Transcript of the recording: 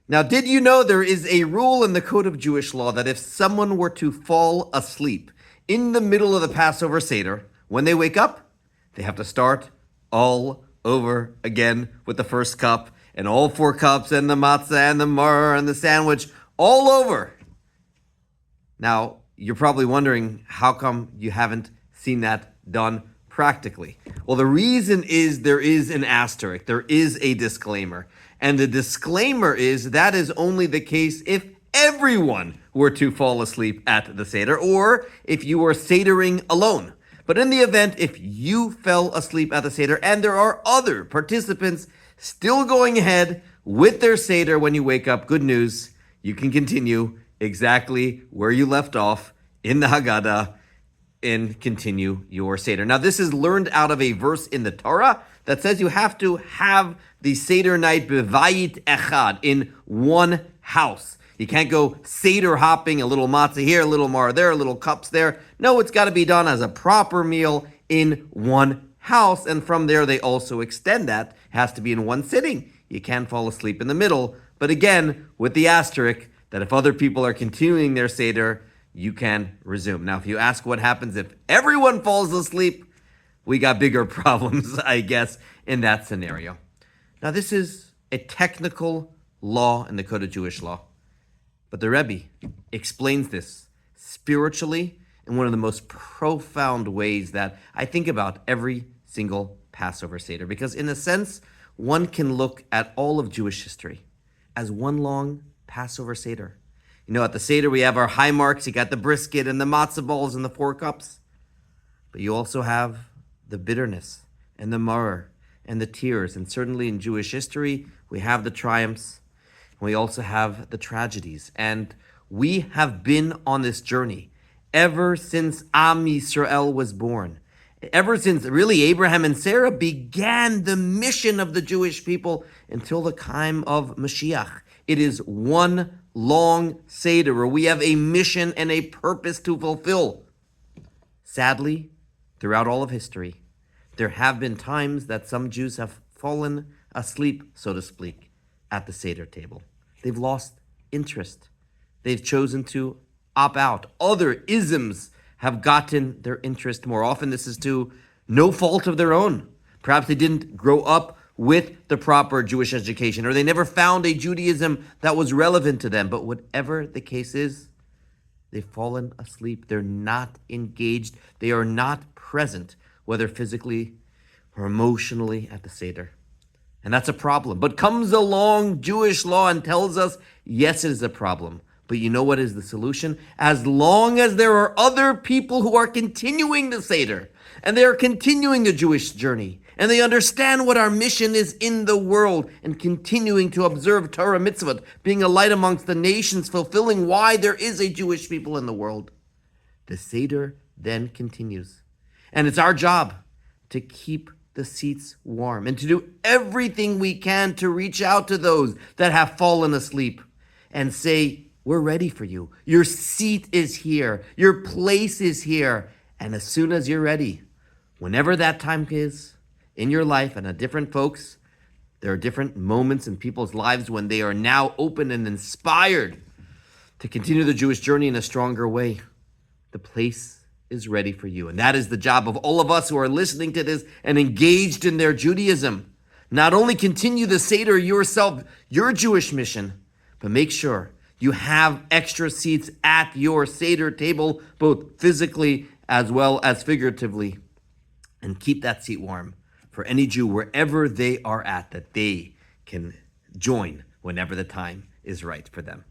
Now, did you know there is a rule in the Code of Jewish Law that if someone were to fall asleep in the middle of the Passover Seder, when they wake up, they have to start all over again with the first cup and all four cups and the matzah and the maror and the sandwich all over. Now, you're probably wondering how come you haven't seen that done practically. Well, the reason is there is an asterisk, there is a disclaimer. And the disclaimer is that is only the case if everyone were to fall asleep at the Seder or if you were Sedering alone. But in the event, if you fell asleep at the Seder and there are other participants still going ahead with their Seder when you wake up, good news, you can continue exactly where you left off in the Haggadah and continue your Seder. Now, this is learned out of a verse in the Torah that says you have to have the Seder night b'vayit echad, in one house. You can't go Seder hopping, a little matzah here, a little maror there, a little cups there. No, it's got to be done as a proper meal in one house. And from there, they also extend that. It has to be in one sitting. You can't fall asleep in the middle. But again, with the asterisk that if other people are continuing their Seder, you can resume. Now, if you ask what happens if everyone falls asleep, we got bigger problems, I guess, in that scenario. Now, this is a technical law in the Code of Jewish Law. But the Rebbe explains this spiritually in one of the most profound ways that I think about every single Passover Seder. Because in a sense, one can look at all of Jewish history as one long Passover Seder. You know, at the Seder, we have our high marks. You got the brisket and the matzah balls and the four cups. But you also have the bitterness and the maror and the tears. And certainly in Jewish history, we have the triumphs. We also have the tragedies. And we have been on this journey ever since Am Yisrael was born. Ever since really Abraham and Sarah began the mission of the Jewish people until the time of Mashiach. It is one long Seder where we have a mission and a purpose to fulfill. Sadly, throughout all of history, there have been times that some Jews have fallen asleep, so to speak, at the Seder table. They've lost interest. They've chosen to opt out. Other isms have gotten their interest more often. This is to no fault of their own. Perhaps they didn't grow up with the proper Jewish education, or they never found a Judaism that was relevant to them. But whatever the case is, they've fallen asleep. They're not engaged. They are not present, whether physically or emotionally at the Seder. And that's a problem. But comes along Jewish law and tells us, yes, it is a problem. But you know what is the solution? As long as there are other people who are continuing the Seder, and they are continuing the Jewish journey, and they understand what our mission is in the world, and continuing to observe Torah mitzvot, being a light amongst the nations, fulfilling why there is a Jewish people in the world, the Seder then continues. And it's our job to keep the seats warm and to do everything we can to reach out to those that have fallen asleep and say, we're ready for you. Your seat is here. Your place is here. And as soon as you're ready, whenever that time is in your life, and at different folks, there are different moments in people's lives when they are now open and inspired to continue the Jewish journey in a stronger way. The place is ready for you. And that is the job of all of us who are listening to this and engaged in their Judaism. Not only continue the Seder yourself, your Jewish mission, but make sure you have extra seats at your Seder table, both physically as well as figuratively. And keep that seat warm for any Jew wherever they are at, that they can join whenever the time is right for them.